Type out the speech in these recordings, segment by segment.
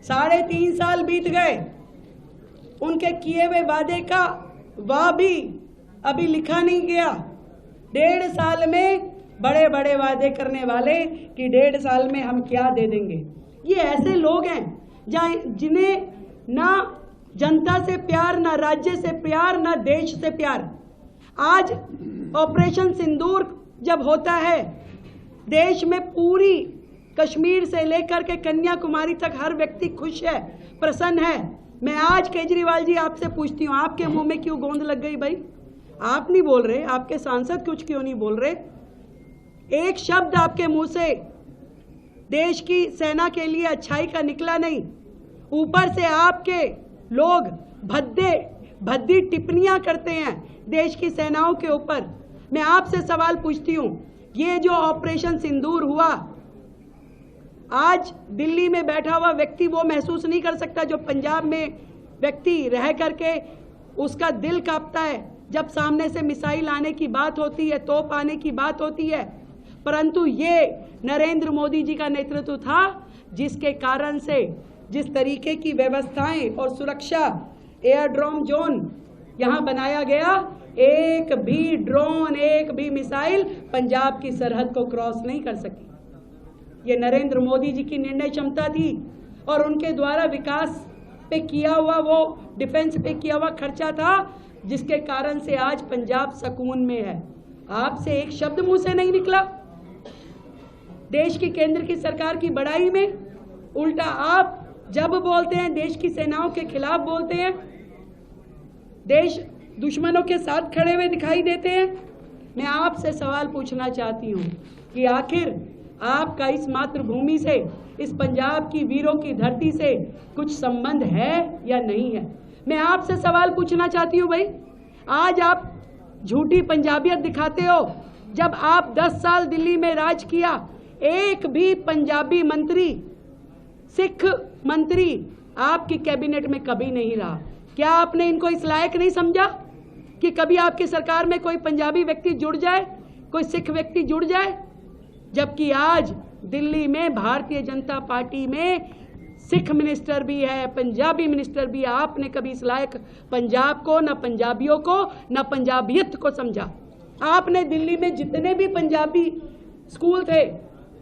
3.5 साल बीत गए, उनके किए हुए वादे का वाह भी अभी लिखा नहीं गया। 1.5 साल में बड़े बड़े वादे करने वाले कि 1.5 साल में हम क्या दे देंगे। ये ऐसे लोग हैं जिन्हें ना जनता से प्यार, ना राज्य से प्यार, ना देश से प्यार। आज ऑपरेशन सिंदूर जब होता है, देश में पूरी कश्मीर से लेकर के कन्याकुमारी तक हर व्यक्ति खुश है, प्रसन्न है। मैं आज केजरीवाल जी आपसे पूछती हूँ, आपके मुंह में क्यों गोंद लग गई भाई? आप नहीं बोल रहे, आपके सांसद कुछ क्यों नहीं बोल रहे? एक शब्द आपके मुंह से देश की सेना के लिए अच्छाई का निकला नहीं। ऊपर से आपके लोग भद्दी टिप्पणियां करते हैं देश की सेनाओं के ऊपर। मैं आपसे सवाल पूछती हूँ, ये जो ऑपरेशन सिंदूर हुआ, आज दिल्ली में बैठा हुआ व्यक्ति वो महसूस नहीं कर सकता जो पंजाब में व्यक्ति रह करके उसका दिल कांपता है जब सामने से मिसाइल आने की बात होती है, तोप आने की बात होती है। परंतु ये नरेंद्र मोदी जी का नेतृत्व था जिसके कारण से जिस तरीके की व्यवस्थाएं और सुरक्षा एयरड्रोम जोन यहाँ बनाया गया, एक भी ड्रोन, एक भी मिसाइल पंजाब की सरहद को क्रॉस नहीं कर सकी। ये नरेंद्र मोदी जी की निर्णय क्षमता थी और उनके द्वारा विकास पे किया हुआ, वो डिफेंस पे किया हुआ खर्चा था जिसके कारण से आज पंजाब सुकून में है। आपसे एक शब्द मुंह से नहीं निकला देश की केंद्र की सरकार की बड़ाई में। उल्टा आप जब बोलते हैं देश की सेनाओं के खिलाफ बोलते हैं, देश दुश्मनों के साथ खड़े हुए दिखाई देते हैं। मैं आपसे सवाल पूछना चाहती हूँ कि आखिर आपका इस मातृभूमि से, इस पंजाब की वीरों की धरती से कुछ संबंध है या नहीं है? मैं आपसे सवाल पूछना चाहती हूँ भाई, आज आप झूठी पंजाबियत दिखाते हो। जब आप 10 साल दिल्ली में राज किया, एक भी पंजाबी मंत्री, सिख मंत्री आपकी कैबिनेट में कभी नहीं रहा। क्या आपने इनको इस लायक नहीं समझा कि कभी आपकी सरकार में कोई पंजाबी व्यक्ति जुड़ जाए, कोई सिख व्यक्ति जुड़ जाए? जबकि आज दिल्ली में भारतीय जनता पार्टी में सिख मिनिस्टर भी है, पंजाबी मिनिस्टर भी है। आपने कभी इस लायक पंजाब को, ना पंजाबियों को, ना पंजाबियत को समझा। आपने दिल्ली में जितने भी पंजाबी स्कूल थे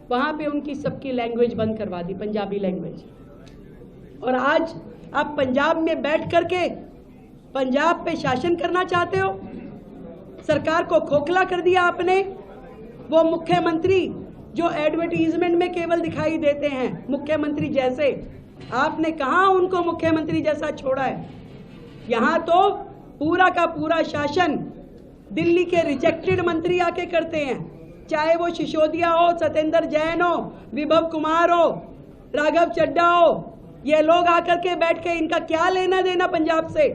वहां पे उनकी सबकी लैंग्वेज बंद करवा दी, पंजाबी लैंग्वेज। और आज आप पंजाब में बैठ करके पंजाब पे शासन करना चाहते हो। सरकार को खोखला कर दिया आपने। वो मुख्यमंत्री जो एडवर्टीजमेंट में केवल दिखाई देते हैं मुख्यमंत्री जैसे, आपने कहाँ उनको मुख्यमंत्री जैसा छोड़ा है? यहाँ तो पूरा का पूरा शासन दिल्ली के रिजेक्टेड मंत्री आके करते हैं, चाहे वो सिसोदिया हो, सत्येंद्र जैन हो, विभव कुमार हो, राघव चड्ढा हो। ये लोग आकर के बैठ के, इनका क्या लेना देना पंजाब से?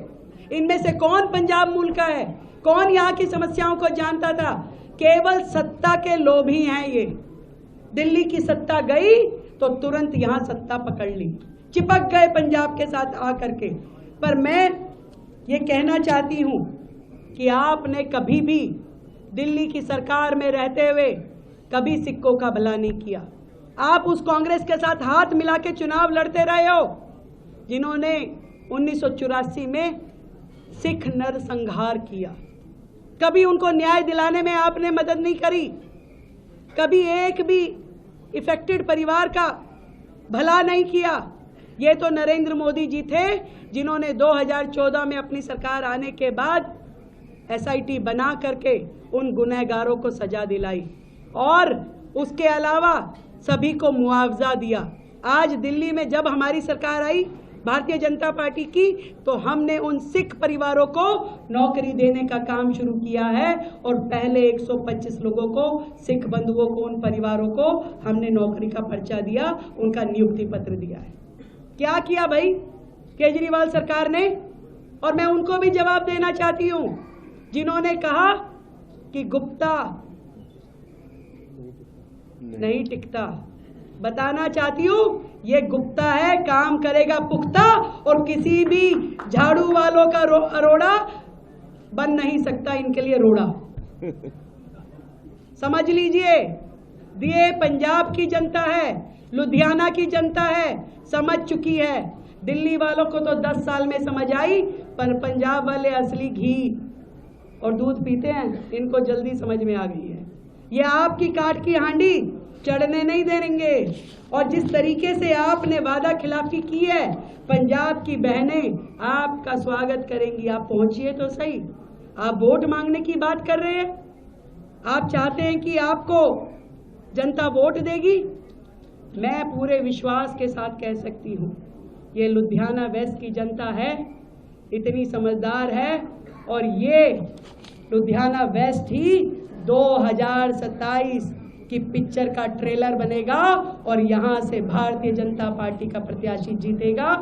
इनमें से कौन पंजाब मूल का है? कौन यहाँ की समस्याओं को जानता था? केवल सत्ता के लोभी हैं ये। दिल्ली की सत्ता गई तो तुरंत यहाँ सत्ता पकड़ ली, चिपक गए पंजाब के साथ आकर के। पर मैं ये कहना चाहती हूँ कि आपने कभी भी दिल्ली की सरकार में रहते हुए कभी सिखों का भला नहीं किया। आप उस कांग्रेस के साथ हाथ मिला के चुनाव लड़ते रहे हो जिन्होंने 1984 में सिख नरसंहार किया। कभी उनको न्याय दिलाने में आपने मदद नहीं करी। कभी एक भी इफेक्टेड परिवार का भला नहीं किया। ये तो नरेंद्र मोदी जी थे जिन्होंने 2014 में अपनी सरकार आने के बाद SIT बना करके उन गुनहगारों को सजा दिलाई और उसके अलावा सभी को मुआवजा दिया। आज दिल्ली में जब हमारी सरकार आई भारतीय जनता पार्टी की, तो हमने उन सिख परिवारों को नौकरी देने का काम शुरू किया है और पहले 125 लोगों को, सिख बंधुओं को, उन परिवारों को हमने नौकरी का पर्चा दिया, उनका नियुक्ति पत्र दिया है। क्या किया भाई केजरीवाल सरकार ने? और मैं उनको भी जवाब देना चाहती हूँ जिन्होंने कहा कि गुप्ता नहीं टिकता। बताना चाहती हूँ ये गुप्ता है, काम करेगा पुख्ता और किसी भी झाड़ू वालों का अरोड़ा बन नहीं सकता इनके लिए रोड़ा। समझ लीजिए, ये पंजाब की जनता है, लुधियाना की जनता है, समझ चुकी है। दिल्ली वालों को तो 10 साल में समझ आई, पर पंजाब वाले असली घी और दूध पीते हैं, इनको जल्दी समझ में आ गई है। ये आपकी काट की हांडी चढ़ने नहीं देंगे। और जिस तरीके से आपने वादा खिलाफी की है, पंजाब की बहनें आपका स्वागत करेंगी। आप पहुंचिए तो सही। आप वोट मांगने की बात कर रहे हैं, आप चाहते हैं कि आपको जनता वोट देगी। मैं पूरे विश्वास के साथ कह सकती हूँ, ये लुधियाना वेस्ट की जनता है, इतनी समझदार है, और ये लुधियाना वेस्ट ही 2027 की पिक्चर का ट्रेलर बनेगा और यहाँ से भारतीय जनता पार्टी का प्रत्याशी जीतेगा।